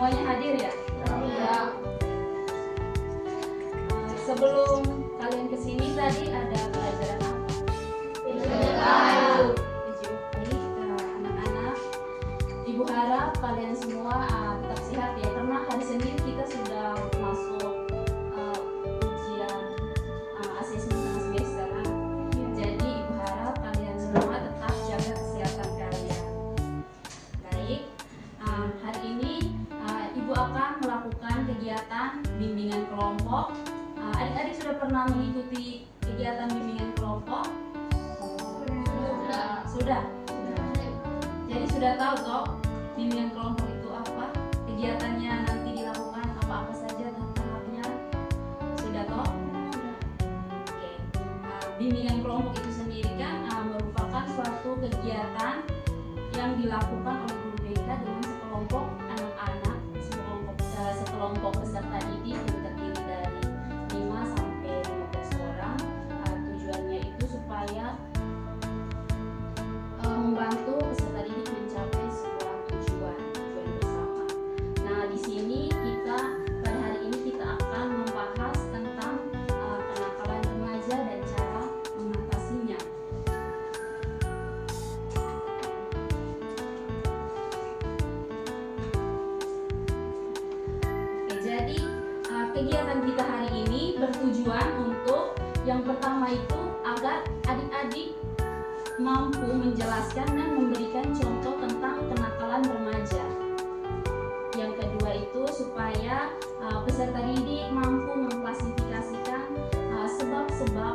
Semuanya hadir ya? Ya. Sebelum kalian kesini tadi ada pelajaran apa? Hidup. Jadi anak-anak, Ibu harap kalian semua tetap sehat ya, karena hari Senin kita sudah masuk ujian asesmen tengah semester. Jadi Ibu harap kalian semua tetap jaga kesehatan kalian. Baik, hari ini Ibu akan melakukan kegiatan bimbingan kelompok. Adik-adik sudah pernah mengikuti kegiatan bimbingan kelompok? Sudah. Jadi sudah tahu toh bimbingan kelompok itu apa? Kegiatannya nanti dilakukan apa-apa saja dan tahapnya? Sudah toh? Oke. Bimbingan kelompok itu sendiri kan merupakan suatu kegiatan yang dilakukan oleh guru BK dengan sekelompok anak-anak, sekelompok peserta didik yang terdiri dari 5 sampai 15 orang. Tujuannya itu supaya membantu peserta didik mencapai sebuah tujuan bersama. Nah, di sini pada hari ini kita akan membahas tentang kenakalan remaja dan cara mengatasinya. Oke, jadi kegiatan kita hari ini bertujuan untuk yang pertama itu agar adik-adik mampu menjelaskan dan memberikan contoh tentang kenakalan remaja. Yang kedua itu supaya peserta didik mampu mengklasifikasikan sebab-sebab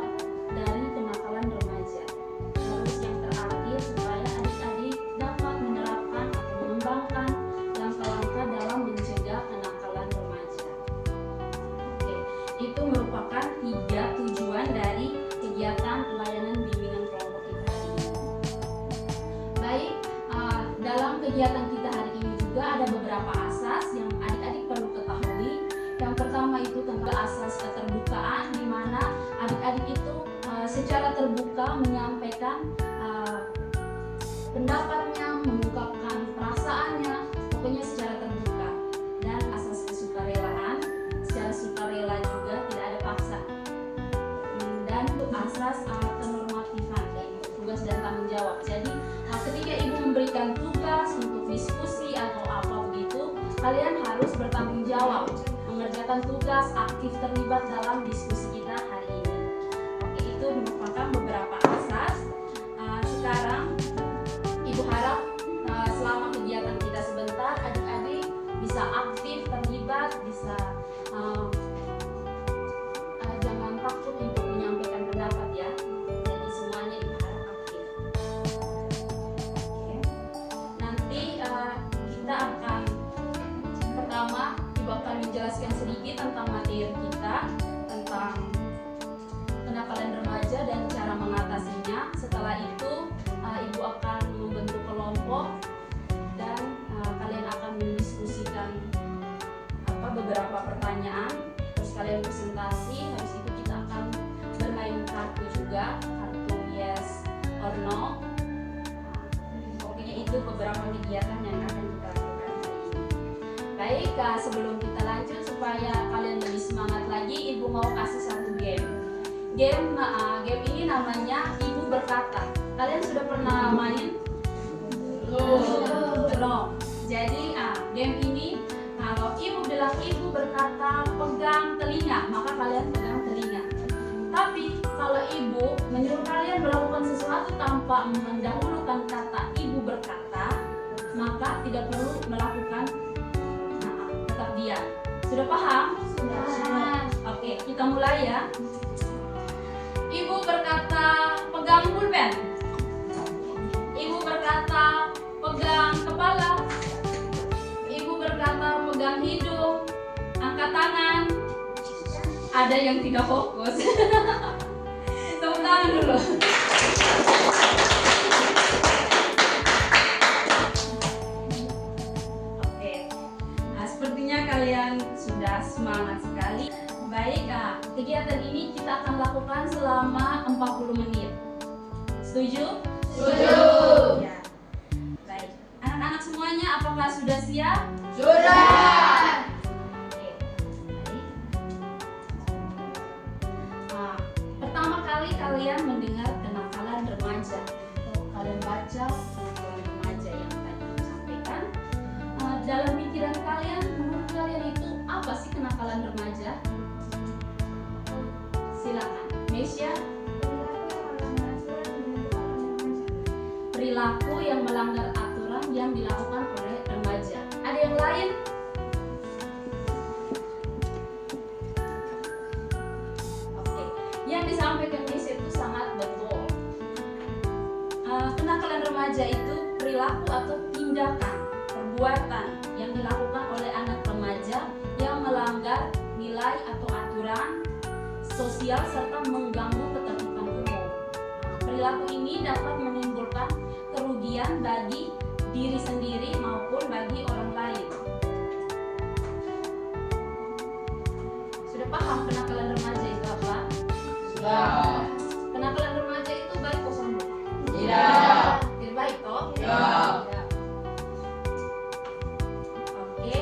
dari kenakalan remaja. Terus yang terakhir supaya adik-adik dapat menerapkan atau mengembangkan langkah-langkah dalam mencegah kenakalan remaja. Oke, itu merupakan 3 tujuan dari kegiatan pelayanan bimbingan kelompok kita hari ini. Baik, dalam kegiatan kita hari ini juga ada beberapa asas yang adik-adik perlu ketahui. Yang pertama itu tentang asas keterbukaan, di mana adik-adik itu secara terbuka menyampaikan pendapatnya, mengungkapkan perasaannya, pokoknya secara terbuka. Dan asas kesukarelaan, secara sukarela juga, tidak ada paksa. Dan asas kenormatifan dan tugas dan tanggung jawab. Jadi ketika ibu memberikan tugas untuk diskusi atau apa begitu, kalian harus bertanggung jawab, mengerjakan tugas, aktif terlibat dalam diskusi kita hari ini. Oke, itu merupakan beberapa asas. Sekarang ibu harap selama kegiatan kita sebentar, adik-adik bisa aktif terlibat, bisa jangan takut untuk menyampaikan pendapat ya. Jadi semuanya ibu harap aktif. Oke. Nanti kita akan pertama ibu akan menjelaskan sedikit tentang materi kita, tentang kenakalan remaja dan cara mengatasinya. Setelah itu ibu akan membentuk kelompok dan kalian akan mendiskusikan beberapa pertanyaan, terus kalian presentasi. Habis itu kita akan bermain kartu juga, kartu yes or no. Pokoknya itu beberapa kegiatan yang akan kita lakukan hari ini. Baik, sebelum kita lanjut supaya kalian lebih semangat lagi, ibu mau kasih satu game. Game ini namanya Ibu Berkata. Kalian sudah pernah main? Belum. Jadi game ini kalau ibu bilang ibu berkata pegang telinga, maka kalian pegang telinga. Tapi kalau ibu menyuruh kalian melakukan sesuatu tanpa mendahulukan kata ibu berkata, maka tidak perlu melakukan, tetap diam. Sudah paham? Sudah. Oke, kita mulai ya. Ibu berkata pegang pulpen. Ibu berkata pegang kepala. Ibu berkata pegang hidung. Angkat tangan. Ada yang tidak fokus. Tepuk tangan dulu. Oke. Sepertinya kalian sudah semangat sekali. Baik, kegiatan ini kita akan lakukan selama 40 menit. Setuju? Setuju. Ya. Baik. Anak-anak semuanya apakah sudah siap? Sudah. membaca kenakalan remaja yang tadi aku sampaikan. Dalam pikiran kalian, menurut kalian itu apa sih kenakalan remaja? Silakan, Mesya. Perilaku yang melanggar aturan yang dilakukan oleh remaja. Ada yang lain? Oke, yang disampaikan Mesya itu sangat betul. Kenakalan remaja itu perilaku atau tindakan, perbuatan yang dilakukan oleh anak remaja yang melanggar nilai atau aturan sosial serta mengganggu ketertiban umum. Perilaku ini dapat menimbulkan kerugian bagi diri sendiri maupun bagi orang lain. Sudah paham kenakalan remaja itu apa? Sudah. Kenakalan remaja itu baik atau buruk? Tidak. Tidak baik toh? Tidak. Oke.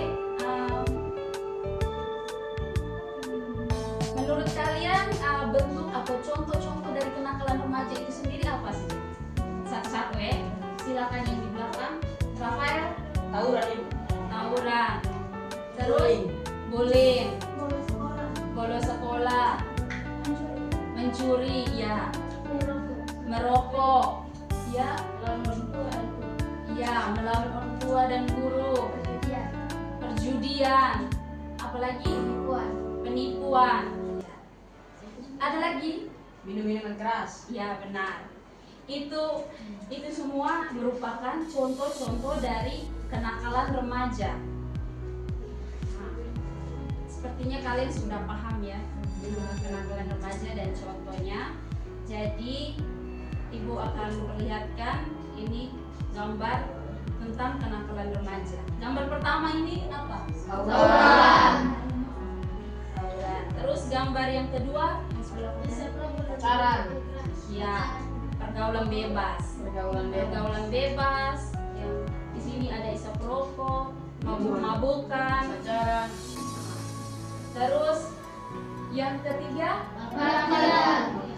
Menurut kalian bentuk atau contoh-contoh dari kenakalan remaja itu sendiri apa sih? Satu-satu ya. Silakan yang di belakang. Rafael. Tawuran ibu. Tawuran. Terus bullying. Bolos sekolah. Mencuri, ya. Merokok, ya. Ya, melawan orang tua dan guru. Perjudian. Apalagi? Penipuan. Ada lagi? Minum-minuman keras. Ya, benar. Itu semua merupakan contoh-contoh dari kenakalan remaja. Nah, sepertinya kalian sudah paham ya kenakalan remaja dan contohnya. Jadi Ibu akan memperlihatkan ini gambar tentang kenakalan remaja. Gambar pertama ini apa? Tawuran. Tawuran. Terus gambar yang kedua yang sebelah Pacaran. ya, pergaulan bebas. Pergaulan bebas. Yang di sini ada isap rokok, mabuk-mabukan. Pacaran. Terus yang ketiga,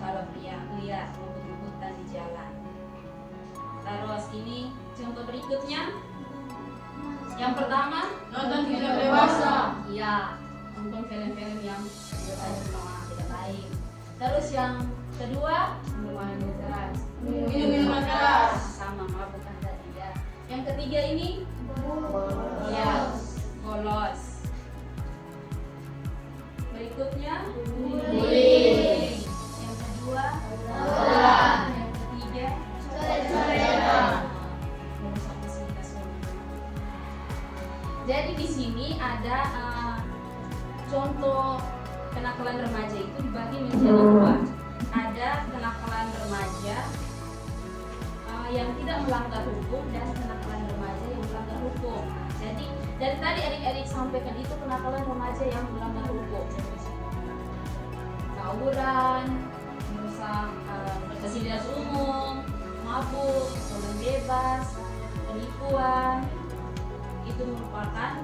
kalau pria lihat ribut-ributan di jalan. Terus ini contoh berikutnya. Yang pertama, Nonton film dewasa. iya, nonton film-film yang tidak baik. Terus yang kedua, Minum-minuman keras. sama melakukan tadi ya. Yang ketiga ini, ya, bolos. Berikutnya, bullying. Yang kedua, Tawuran. yang ketiga, jadi di sini ada contoh kenakalan remaja itu dibagi menjadi dua. Ada kenakalan remaja yang tidak melanggar hukum dan kenakalan remaja yang melanggar hukum. Jadi dari tadi adik-adik sampaikan itu kenakalan remaja yang melanggar hukum. Tawuran, merusak fasilitas umum, mabuk, pergaulan bebas, penipuan, itu merupakan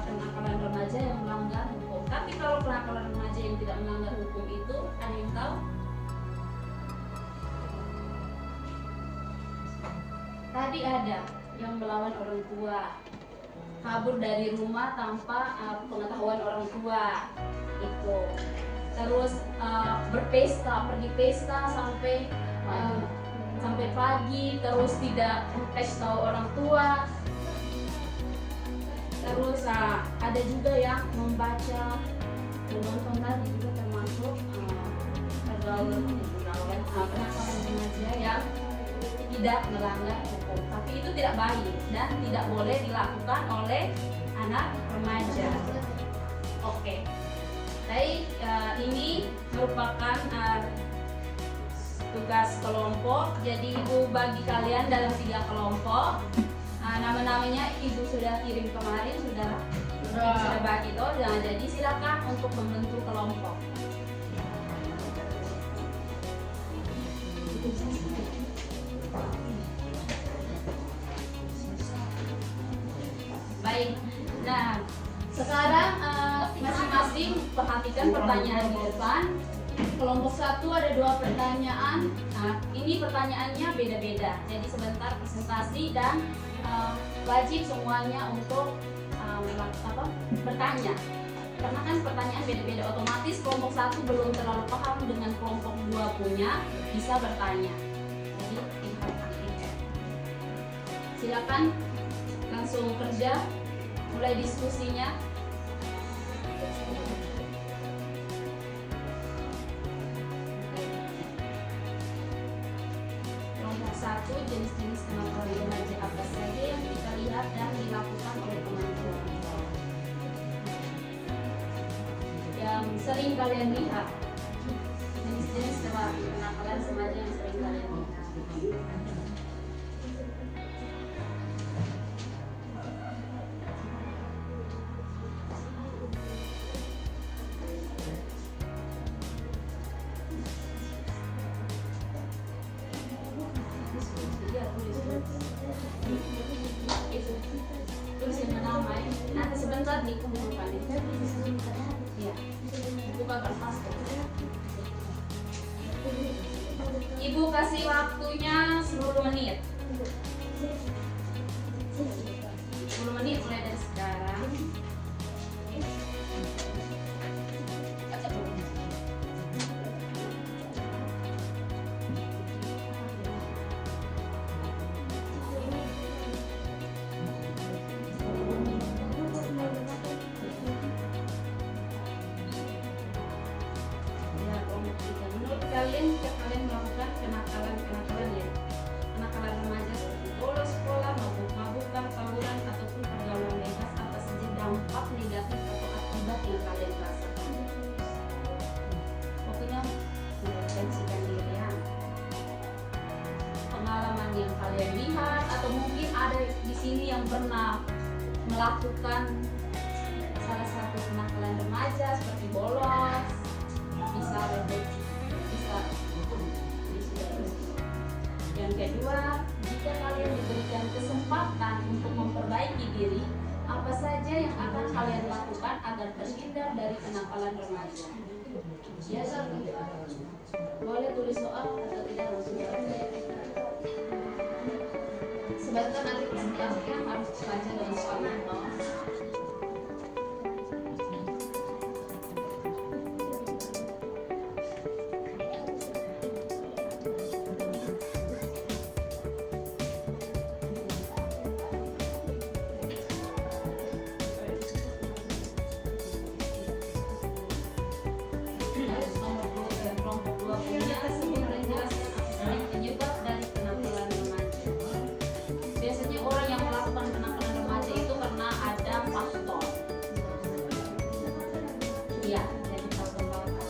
kenakalan remaja yang melanggar hukum. Tapi kalau kenakalan remaja yang tidak melanggar hukum itu, ada yang tahu? Tadi ada yang melawan orang tua, kabur dari rumah tanpa pengetahuan orang tua, itu. Terus berpesta, pergi pesta sampai pagi, terus tidak kasih tahu orang tua. Terus ada juga yang membaca, menonton tadi juga termasuk pergaulan kenakalan remaja yang tidak melanggar hukum. Tapi itu tidak baik dan tidak boleh dilakukan oleh anak remaja. Oke. Baik, ini merupakan tugas kelompok. Jadi Ibu bagi kalian dalam 3 kelompok. Nama-namanya Ibu sudah kirim kemarin, sudah bagi toh. Jadi silakan untuk membentuk kelompok. Baik. Nah, sekarang masing-masing perhatikan pertanyaan di depan. Kelompok 1 ada 2 pertanyaan. Nah, ini pertanyaannya beda-beda. Jadi sebentar presentasi dan wajib semuanya untuk bertanya. Karena kan pertanyaan beda-beda, otomatis kelompok 1 belum terlalu paham dengan kelompok 2 punya, bisa bertanya. Jadi ini harus aktif. Silakan langsung kerja, mulai diskusinya. Kelompok 1, jenis-jenis kenakalan remaja apa saja yang kita lihat dan dilakukan oleh teman-teman. Yang sering kalian lihat, jenis-jenis kenakalan remaja yang sering kalian lihat. Tulis yang namanya, nanti sebentar dikumpulkan. Ya, buka kertas. Ibu kasih waktunya 10 menit. 10 menit mulai dari sekarang. Kalian melakukan kenakalan ya, kenakalan remaja seperti bolos sekolah, mabuk-mabukan, tawuran ataupun pergaulan bebas, apa saja dampak negatif atau akibat yang kalian rasakan. Pokoknya merefleksikan diri ya. Pengalaman yang kalian lihat atau mungkin ada di sini yang pernah melakukan salah satu kenakalan remaja seperti bolos, bisa yang kedua, jika kalian diberikan kesempatan untuk memperbaiki diri, apa saja yang akan kalian lakukan agar terhindar dari kenakalan remaja? Biasa, boleh tulis soal atau tidak langsung sebentar nanti presentasinya harus baca dengan soal contoh. Biasanya orang yang melakukan kenakalan remaja itu karena ada faktor. Iya, jadi faktor latar.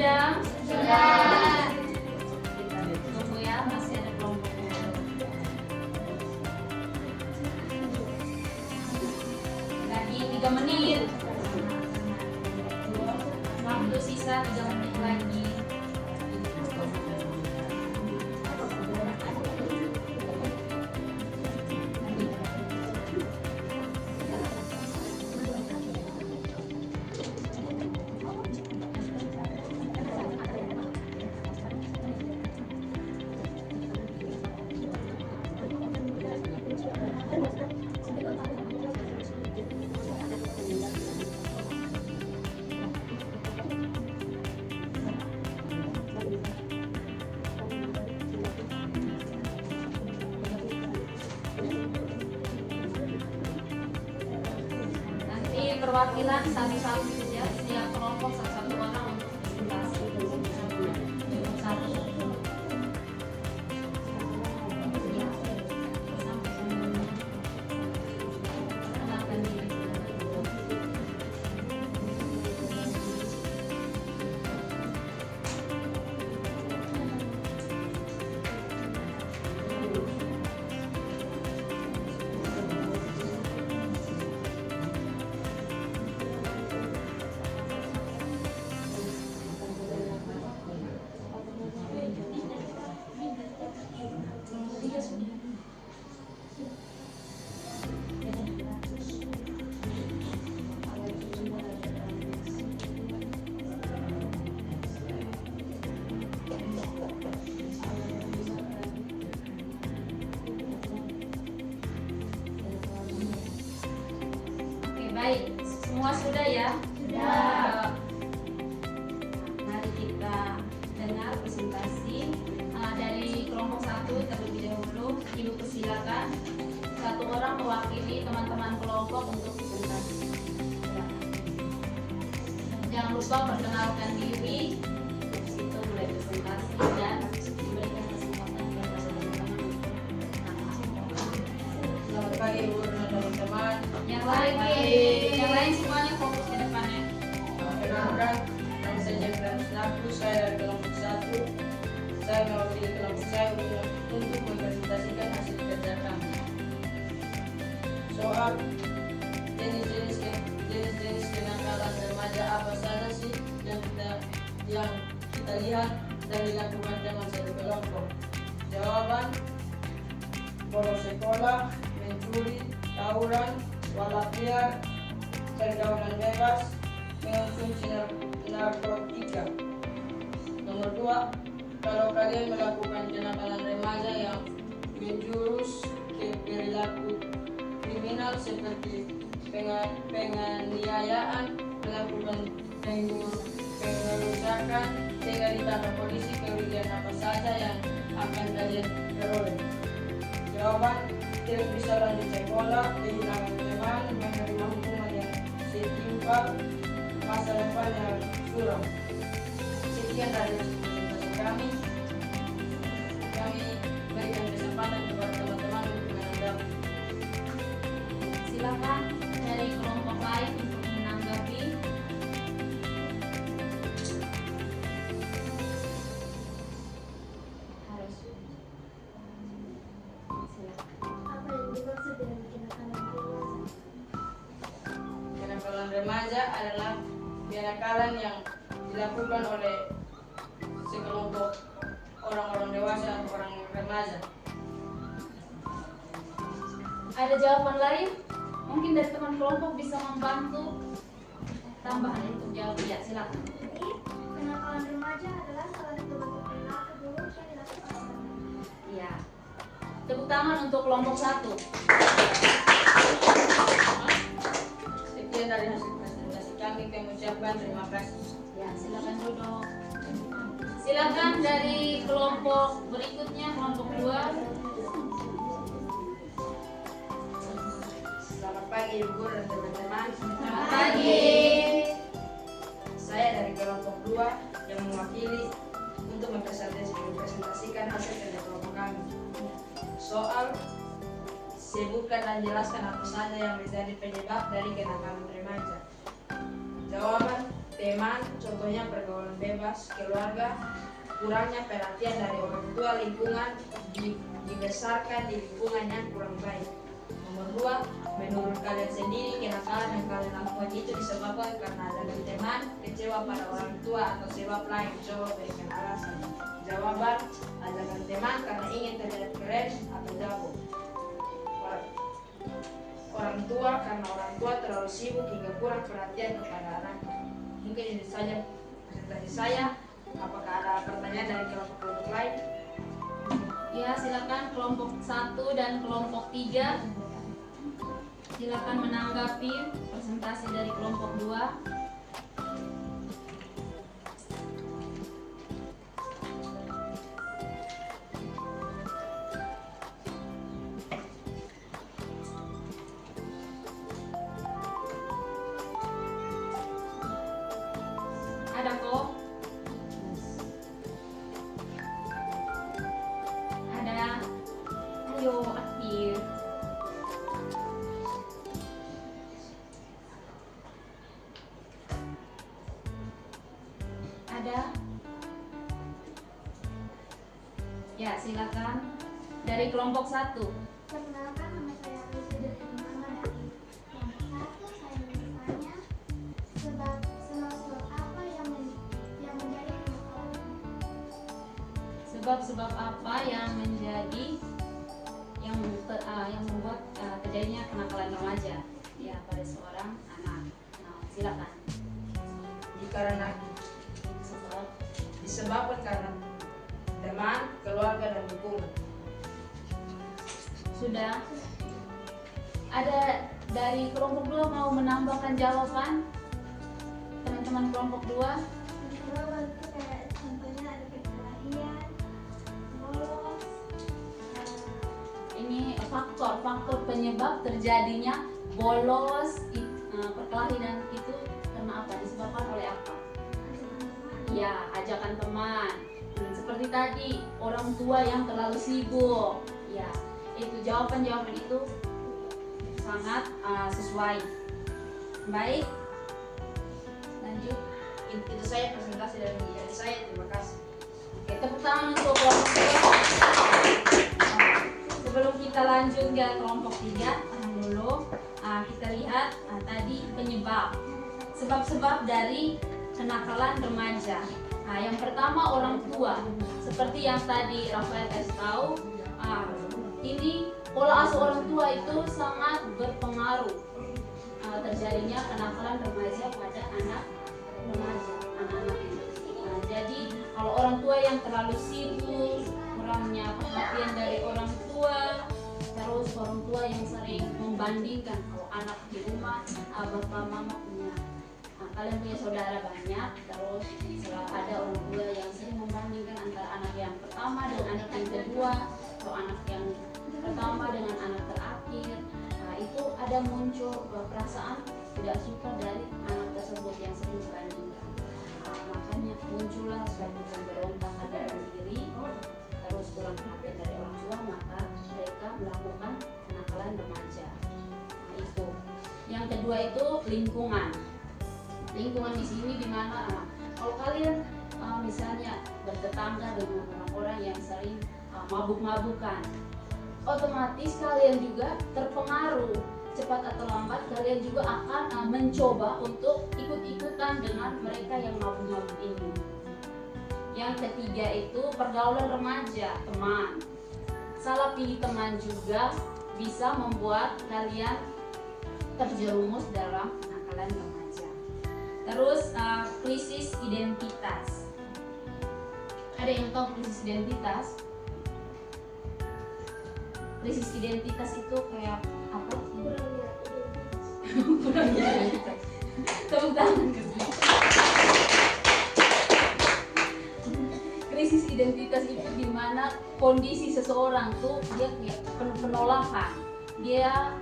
sudah? Sudah. Tunggu ya, masih ada kelompok dua. Lagi 3 menit. Waktu sisa 3 menit lagi. Nanti perwakilan satu-satu saja, setiap kelompok satu-satu orang untuk presentasi. Satu. Kenalkan diri. Oke, baik. Semua sudah ya? Sudah. Mari kita dengar presentasi dari kelompok 1 terlebih dahulu. Ibu persilakan satu orang mewakili teman-teman kelompok untuk presentasi. Silakan. Jangan lupa perkenalkan diri, habis itu mulai presentasi dan memberikan kesempatan kepada teman-teman untuk bertanya. Selamat pagi Ibu dan teman-teman. Yang lain semuanya fokus ke depannya. Perkenalkan, nama saya Jeffrey Naku, saya dari kelompok 1. Saya mewakili kelompok saya untuk mempresentasikan hasil kerja kami. Soal jenis-jenis kenakalan remaja apa saja sih yang kita lihat dan dilakukan dalam satu kelompok? Jawaban: bolos sekolah, mencuri, tawuran, balap liar, pergaulan bebas, mengonsumsi narkotika. Nomor 2, kalau kalian melakukan kenakalan remaja yang menjurus ke perilaku kriminal seperti penganiayaan, melakukan pengerusakan, sehingga ditangkap polisi, kerugian apa saja yang akan kalian peroleh? Jawaban: tidak bisa lanjut sekolah, kehilangan teman, menerima hukuman yang setimpal, masa depan yang suram. Sekian dari presentasi kami. Kami berikan kesempatan kepada teman-teman untuk menanggapi. Silakan dari kelompok lain untuk menanggapi. Harus. Silakan. Apa yang dimaksud dengan kenakalan remaja? Kenakalan remaja adalah kenakalan yang dilakukan oleh sekelompok orang-orang dewasa atau orang remaja. Ada jawaban lain? Mungkin dari teman kelompok bisa membantu tambahan untuk jawab. Ya, silakan. Jadi, kenakalan remaja adalah salah satu bentuk perilaku buruk yang dilakukan oleh Iya. Tepuk tangan untuk kelompok 1. Sekian dari hasil presentasi kami ucapkan terima kasih. Ya, silakan duduk. Silakan dari kelompok berikutnya, kelompok 2. Selamat pagi Ibu Guru dan teman-teman. Selamat pagi. Saya dari kelompok 2 yang mewakili untuk mempresentasikan hasil kerja kelompok kami. Soal: sebutkan dan jelaskan apa saja yang menjadi penyebab dari kenakalan remaja. Jawaban: teman, contohnya pergaulan bebas, keluarga, kurangnya perhatian dari orang tua, lingkungan, dibesarkan di lingkungan yang kurang baik. Nomor 2, menurut kalian sendiri, kenakalan yang kalian lakukan itu disebabkan karena ada teman, kecewa pada orang tua, atau sebab lain. Coba berikan alasan. Jawaban, ajakan teman karena ingin terlihat keren atau jago. Orang tua karena orang tua terlalu sibuk hingga kurang perhatian kepada anaknya. Mungkin ini saja presentasi saya. Apakah ada pertanyaan dari kelompok-kelompok lain? Ya, silakan kelompok 1 dan kelompok 3. Silakan menanggapi presentasi dari kelompok 2. Ada kok? Ada. Ayo aktif. Ada? Ya, silakan. Dari kelompok 1. Perkenalkan, nama saya Alicia dari kelompok 1. Saya bertanya sebab apa yang menjadi kenakalan. Sebab-sebab apa yang menjadi yang membuat terjadinya kenakalan remaja ya pada seorang anak. Nah, silakan. Disebabkan karena teman, keluarga, dan lingkungan. Sudah. Ada dari kelompok 2 mau menambahkan jawaban? Teman-teman kelompok 2? Kedua itu kayak contohnya ada perkelahian, bolos. Ini faktor penyebab terjadinya bolos, perkelahian itu karena apa? Disebabkan oleh apa? Ya, ajakan teman. Seperti tadi, orang tua yang terlalu sibuk. Ya, itu jawaban-jawaban itu sangat sesuai. Baik. Lanjut. Itu saya presentasi dari saya. Terima kasih. Oke, tepuk tangan untuk kelompok 2. Sebelum kita lanjut ke kelompok 3, tahan dulu. Kita lihat tadi penyebab, sebab-sebab dari kenakalan remaja. Yang pertama orang tua, seperti yang tadi Rafael kasih tahu. Ini pola asuh orang tua itu sangat berpengaruh terjadinya kenakalan remaja pada anak remaja, anak-anak ini. Jadi kalau orang tua yang terlalu sibuk, kurangnya perhatian dari orang tua, terus orang tua yang sering membandingkan kalau anak di rumah bapak mama punya kalian punya saudara banyak, terus ada orang tua yang sering membandingkan antara anak yang pertama dengan anak yang kedua, atau anak yang pertama dengan anak terakhir. Itu ada muncul perasaan tidak suka dari anak tersebut yang sering membandingkan. Makanya muncullah suatu pemberontakan dalam diri, terus kurang perhatian dari orang tua, maka mereka melakukan kenakalan remaja. Itu. Yang kedua itu lingkungan. Lingkungan di sini di mana kalau kalian misalnya bertetangga dengan orang-orang yang sering mabuk-mabukan, otomatis kalian juga terpengaruh. Cepat atau lambat kalian juga akan mencoba untuk ikut-ikutan dengan mereka yang mabuk-mabuk ini. Yang ketiga itu pergaulan remaja, teman. Salah pilih teman juga bisa membuat kalian terjerumus dalam kenakalan remaja. Terus krisis identitas. Ada yang tahu krisis identitas? Krisis identitas itu kayak apa? Kurang identitas. Tepuk tangan. Krisis identitas itu di mana kondisi seseorang tuh dia kayak penuh penolakan. Dia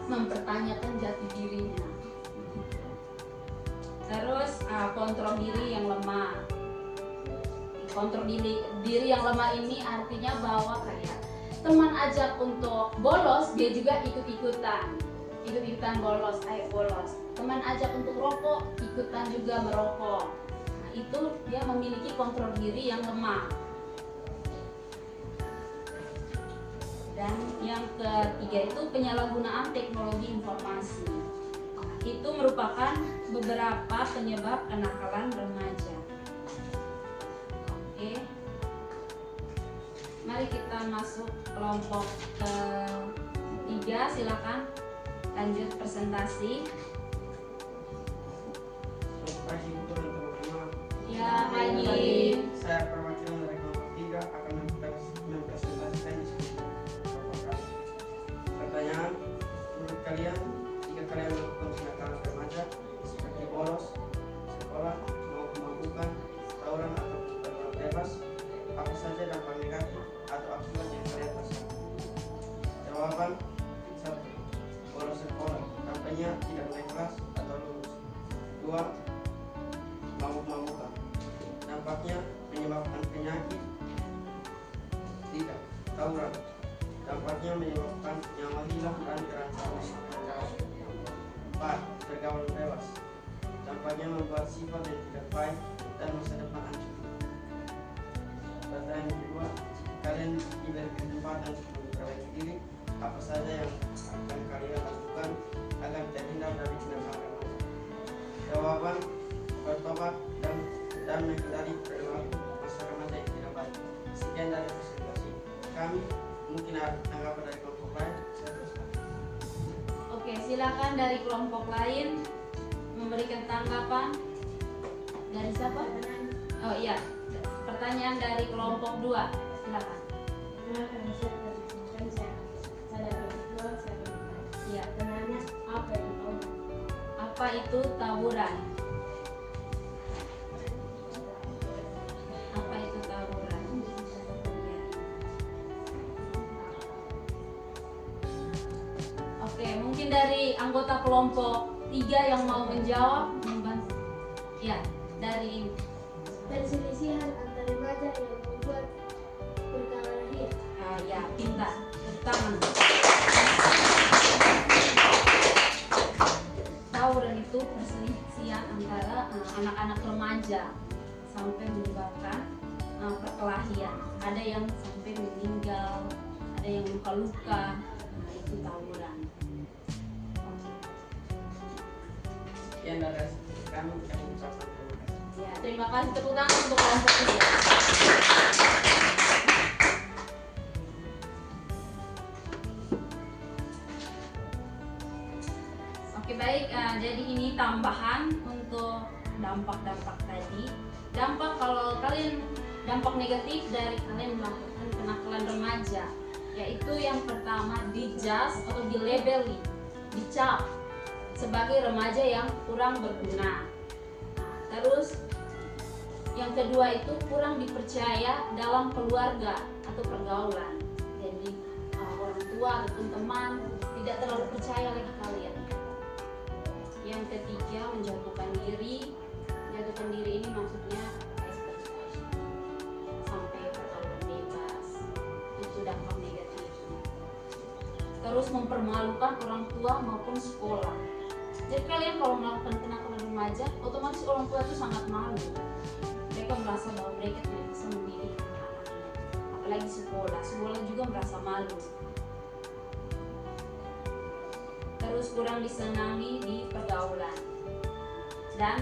mempertanyakan jati dirinya. Terus kontrol diri yang lemah. Kontrol diri yang lemah ini artinya bahwa kayak teman ajak untuk bolos, dia juga ikut-ikutan bolos, ayo bolos. teman ajak untuk rokok, ikutan juga merokok. Nah, itu dia memiliki kontrol diri yang lemah. Dan yang ketiga itu penyalahgunaan teknologi informasi. Nah, itu merupakan beberapa penyebab kenakalan remaja. Oke. Mari kita masuk kelompok ketiga, silakan lanjut presentasi. Ya, pagi. Saya perwakilan dari kelompok 3 akan mempresentasikan diskusi kelompok kami. Pertanyaan, menurut kalian, jika kalian melakukan kenakalan remaja seperti bolos, sekolah, mau kemampukan, tawuran atau pergaulan bebas, apa saja dampak negatif atau akibat yang kalian rasakan? Jawaban 1. Bolos sekolah, tampaknya tidak naik kelas atau lulus. 2. Mabuk-mabukan, dampaknya menyebabkan penyakit. 3. Tawuran, dampaknya menyebabkan nyawa hilang dan terancam. 4. Pergaulan bebas, dampaknya membuat sifat yang tidak baik dan masa depan hancur. Pertanyaan kedua, kalian diberi kesempatan untuk memperbaiki diri, apa saja yang akan kalian lakukan agar terhindar dari kenakalan remaja? Jawaban, bertobat dan menghindari perilaku masa remaja yang tidak baik. Sekian dari presentasi kami. Mungkin ada tanggapan dari kelompok lain. Saya teruskan. Oke, silakan dari kelompok lain memberikan tanggapan. Dari siapa? Oh iya, pertanyaan dari kelompok 2, silakan. Iya. Apa itu tawuran? Apa itu tawuran? Ya. Oke, mungkin dari anggota kelompok 3 yang mau menjawab, membantu. Ya, dari Perselisihan antar remaja yang membuat perkelahian. ya, pintar. Tangan. Tawuran itu perselisihan antara anak-anak remaja sampai menyebabkan perkelahian. Ada yang sampai meninggal, ada yang luka-luka. Nah, itu tawuran. Sekian dari kami ucapkan terima kasih. Ya, terima kasih, tepuk tangan untuk kelompok 3. Oke, baik, jadi ini tambahan untuk dampak-dampak tadi. Dampak, kalau kalian dampak negatif dari kalian melakukan kenakalan remaja, yaitu yang pertama dijudge atau dilabeli, dicap sebagai remaja yang kurang berguna. Terus yang kedua itu kurang dipercaya dalam keluarga atau pergaulan. Jadi orang tua ataupun teman tidak terlalu percaya lagi kalian. Yang ketiga menjatuhkan diri. Menjatuhkan diri ini maksudnya exploitation sampai pergaulan bebas. Itu dampak negatifnya. Terus mempermalukan orang tua maupun sekolah. Jadi kalian kalau melakukan kenakalan remaja, otomatis orang tua itu sangat malu. Mereka merasa bahwa mereka tidak bisa mendidik anak-anaknya. Apalagi sekolah juga merasa malu. Terus kurang disenangi di pergaulan. Dan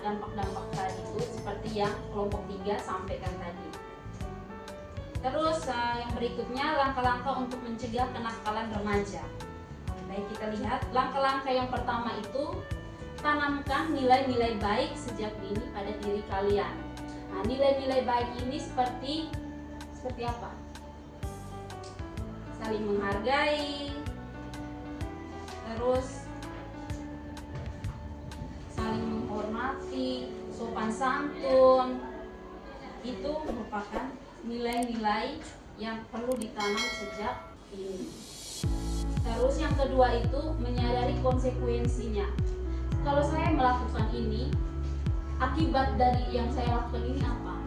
dampak-dampak tadi itu seperti yang kelompok 3 sampaikan tadi. Terus yang berikutnya langkah-langkah untuk mencegah kenakalan remaja. Baik, kita lihat langkah-langkah yang pertama itu tanamkan nilai-nilai baik sejak dini pada diri kalian. Nah, nilai-nilai baik ini seperti apa? Saling menghargai, terus saling menghormati, sopan santun. Itu merupakan nilai-nilai yang perlu ditanam sejak dini. Terus yang kedua itu menyadari konsekuensinya. Kalau saya melakukan ini, akibat dari yang saya lakukan ini apa?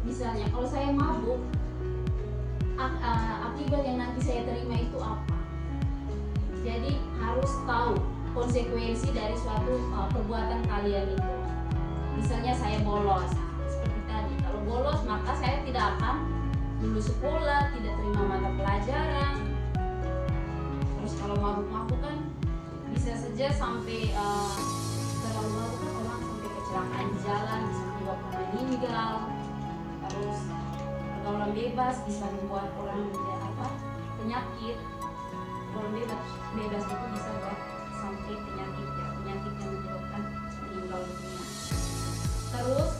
Misalnya kalau saya mabuk, akibat yang nanti saya terima itu apa? Jadi harus tahu konsekuensi dari suatu perbuatan kalian itu. Misalnya saya bolos, seperti tadi. Kalau bolos maka saya tidak akan lulus sekolah, tidak terima mata pelajaran. Terus kalau mabuk-mabuk kan bisa saja sampai terlalu mabuk kan orang sampai kecelakaan di jalan, bisa menyebabkan meninggal. Terus pergaulan bebas bisa membuat orang penyakit. Pergaulan bebas itu bisa buat sampai penyakit yang menyebabkan meninggal dunia. Terus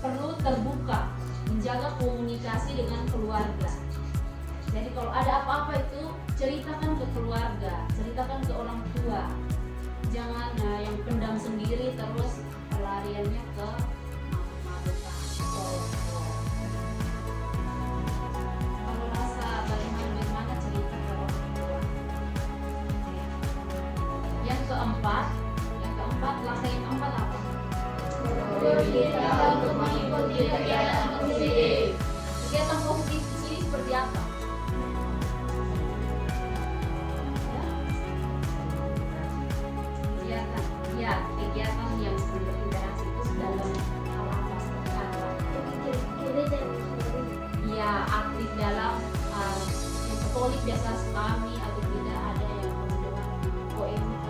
perlu terbuka, menjaga komunikasi dengan keluarga. Jadi kalau ada apa-apa itu ceritakan ke keluarga, ceritakan ke orang tua. Jangan yang pendam sendiri terus pelariannya ke mabuk-mabukan. Kalau rasa bagaimana cerita ke orang tua. Yang keempat, langkah yang keempat apa? Kita untuk mengikuti kegiatan positif. Kegiatan positif di sini seperti apa? Kegiatan yang berinteraksi itu dalam hal apa seperti apa? Ya, aktif dalam yang Katolik biasa kami atau tidak ada yang mendengar OMK.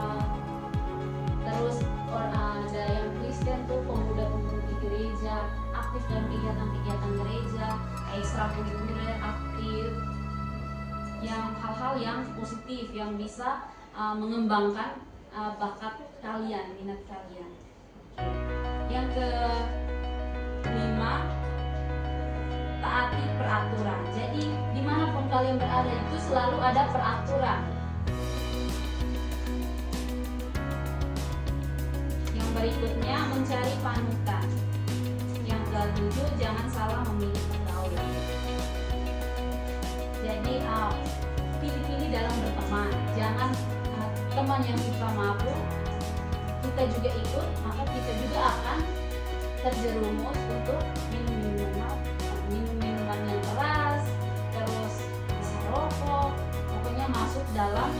Terus ada yang Kristen tuh pemuda-pemudi gereja, aktif dalam kegiatan-kegiatan gereja, ekstrakurikuler aktif, yang hal-hal yang positif yang bisa mengembangkan bakat kalian, minat kalian. Yang kelima, taati peraturan. Jadi dimanapun kalian berada itu selalu ada peraturan. Yang berikutnya, mencari panutan. Yang ketujuh, jangan salah memilih pergaulan. Jadi pilih-pilih dalam berteman. Jangan teman yang suka mabuk kita juga ikut, maka kita juga akan terjerumus untuk minum-minuman yang keras, terus bisa rokok, pokoknya masuk dalam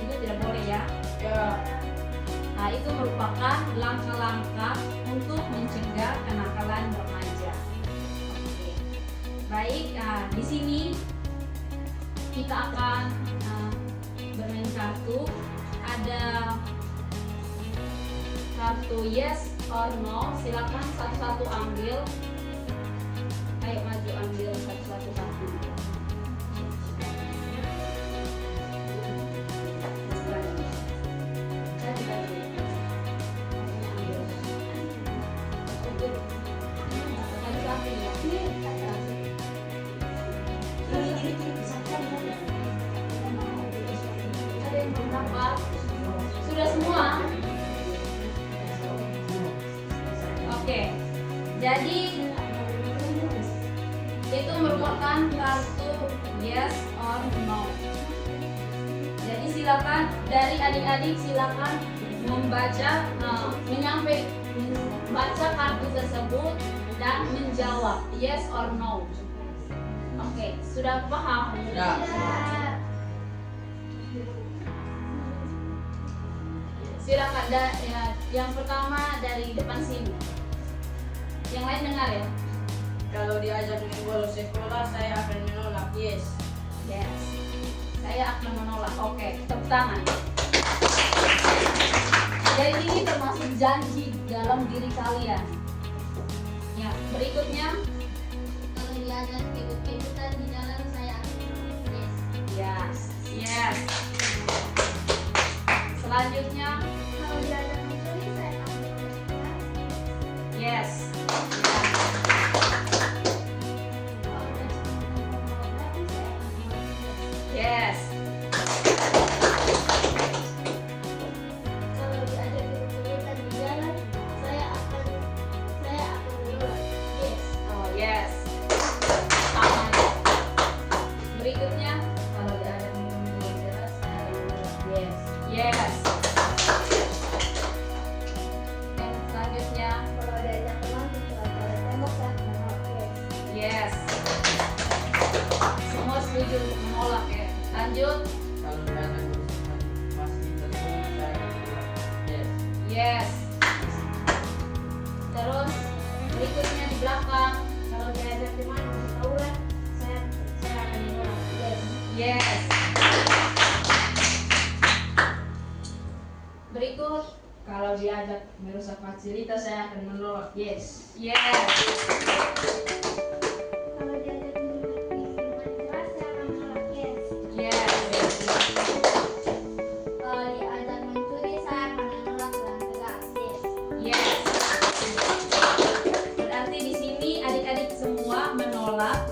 itu tidak boleh ya. Nah, itu merupakan langkah-langkah untuk mencegah kenakalan remaja. Oke. Baik, di sini kita akan bermain kartu. Ada kartu yes or no, silakan satu-satu ambil. Ayo maju ambil satu-satu kartu. Sudah semua? Oke. Jadi itu merupakan kartu yes or no. Jadi silakan dari adik-adik silakan membaca baca kartu tersebut dan menjawab yes or no. Oke, sudah paham? Ya. Silakan yang pertama dari depan sini. Yang lain dengar ya. Kalau diajak bolos sekolah, saya akan menolak. Yes. Yes. Saya akan menolak. Oke, tepuk tangan. Jadi ini termasuk janji dalam diri kalian. Ya, berikutnya. Kalau diajak ikut-ikutan di jalan, saya akan menolak. Yes. Yes. Selanjutnya. Kalau diajak mencuri, saya akan menolak. Yes. Yes. Kalau diajak ikut-ikutan di jalan, saya akan menolak. Yes. Oh yes. Sama. Berikutnya, kalau diajak minum dengan jelas, saya akan menolak. Yes. Yes. Yang selanjutnya, Kalau diajak teman untuk pada tembok, saya akan menolak. Yes. yes. Semua setuju untuk menolak ya. Lanjut. Kalau diajak masih tetap merusak fasilitas, saya akan menolak. Yes. Yes. Kalau diajak menurut keras, saya akan menolak. Yes. Yes. Kalau diajak mencuri, saya akan menolak dengan tegas. Yes. Yes. Berarti di sini adik-adik semua menolak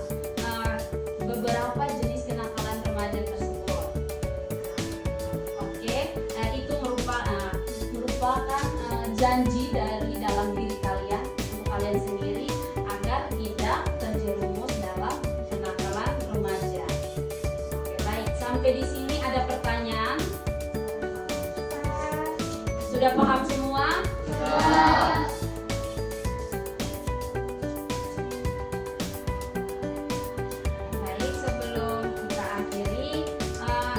beberapa jenis kenakalan remaja tersebut. Oke, itu merupakan janji dari dalam diri kalian untuk kalian sendiri agar tidak terjerumus dalam kenakalan remaja. Oke, baik. Sampai di sini ada pertanyaan? Sudah paham semua? Baik, sebelum kita akhiri,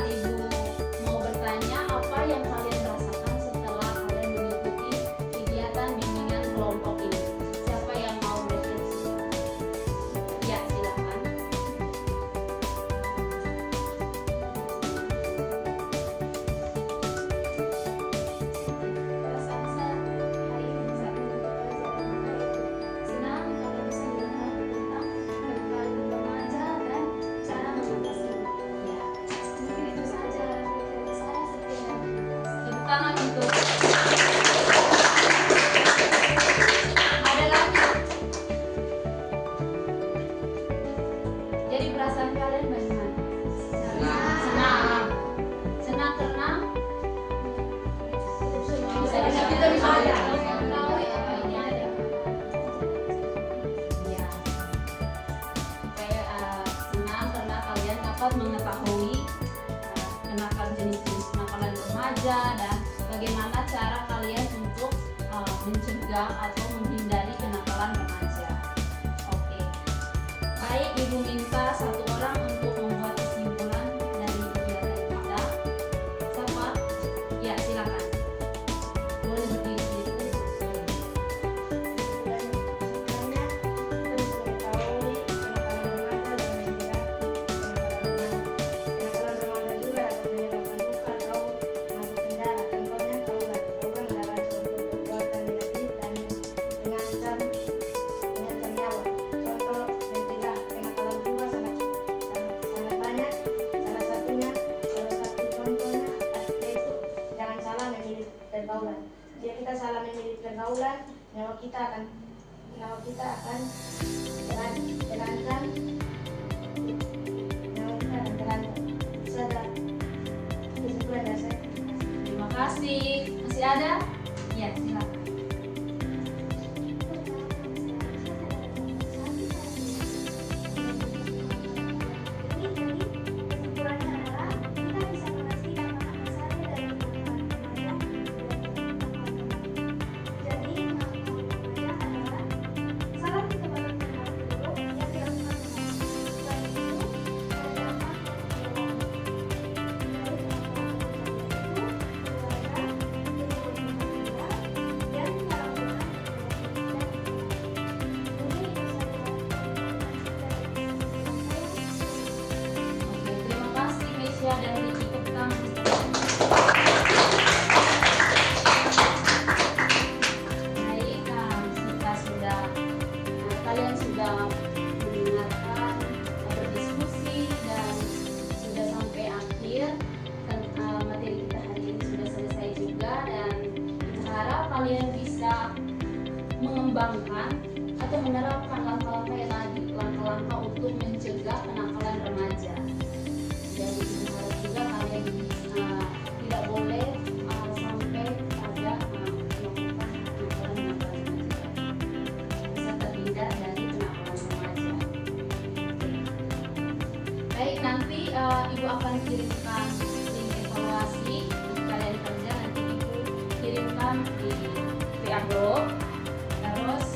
Ibu mau bertanya apa yang kalian rasakan setelah kalian mengikuti kegiatan bimbingan kelompok ini. Siapa yang mau bercerita? Ya, silakan. Perasaan saya hari ini saat mengikuti pelajaran senang kalau bisa melihat tentang kenakalan remaja dan cara mengatasinya. Ya, mungkin itu saja dari saya. Sekian. Tepuk tangan untuk. Ada lagi? Jadi perasaan kalian bagaimana? Senang. Senang karena kita bisa mengetahui apa ini ada. ya. Kayak senang karena kalian dapat mengetahui jenis-jenis kenakalan remaja dan bagaimana cara kalian untuk mencegah atau menghindari kenakalan remaja. Oke. Baik, Ibu minta satu orang untuk membuat kesimpulan dari kegiatan kita. Siapa? Ya, silakan. Boleh berdiri dulu. Sebenarnya terus mengetahui kenakalan remaja dan mencegah kenakalan remaja juga dapat menyebabkan luka atau masuk penjara. Contohnya taulan adalah suatu perbuatan negatif dan mengancam nyawa. Contoh mencegah kenakalan juga sangat banyak. Salah satu contohnya yaitu jangan salah memilih pergaulan. Jika kita salah memilih pergaulan, nyawa kita akan terancam. Itu saja kesimpulan dari saya. Terima kasih. Masih ada? Ya, silakan. Kesimpulannya adalah kita bisa memastikan anak saja dari kenakalan remaja. Jadi kenakalan remaja adalah salah kita pada perilaku buruk yang dilakukan remaja. Selain itu, ada dampak dari kenakalan remaja itu dan cara Oke, terima kasih Mesia dan Ricky. Tepuk tangan. Baik, kalian sudah mendengarkan, berdiskusi dan sudah sampai akhir. Materi kita hari ini sudah selesai juga dan kita harap kalian bisa mengembangkan atau menerapkan langkah-langkah untuk mencegah kenakalan remaja. Dan kita harap juga kalian tidak boleh sampai pada melakukan kenakalan remaja. Bisa terhindar dari kenakalan remaja. Baik, nanti Ibu akan kirimkan link evaluasi untuk kalian kerja. Nanti Ibu kirimkan di WA group. Terus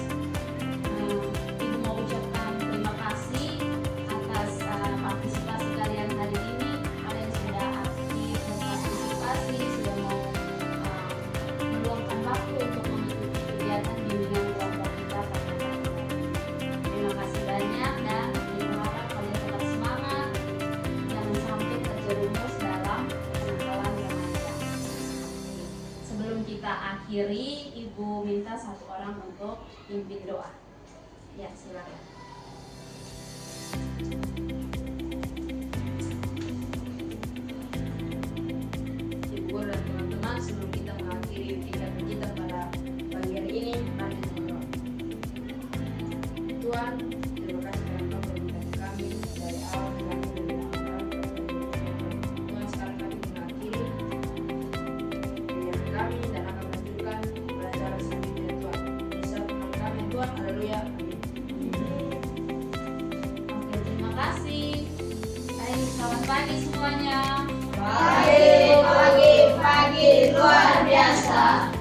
Ibu mau ucapkan terima kasih atas partisipasi kalian hari ini. Kalian sudah aktif berpartisipasi, sudah mau meluangkan waktu untuk mengikuti kegiatan bimbingan kelompok kita pada hari ini. Terima kasih banyak dan Ibu harap kalian tetap semangat, jangan sampai terjerumus dalam kenakalan remaja. Sebelum kita akhiri berdiri, Ibu minta satu orang untuk pimpin doa. Ya, silakan. Ibu guru dan teman-teman, sebelum kita mengakhiri kegiatan kita pada pagi hari ini, mari kita berdoa. Tuhan, terima kasih karena Engkau memberkati kami dari awal kami mendengarkan. Tuhan, sekarang kami mengakhiri kegiatan kami dan akan melanjutkan pelajaran selanjutnya Tuhan. Bisa Tuhan kami Tuhan, haleluya. Oke, terima kasih. Hai, selamat pagi semuanya. Pagi luar biasa.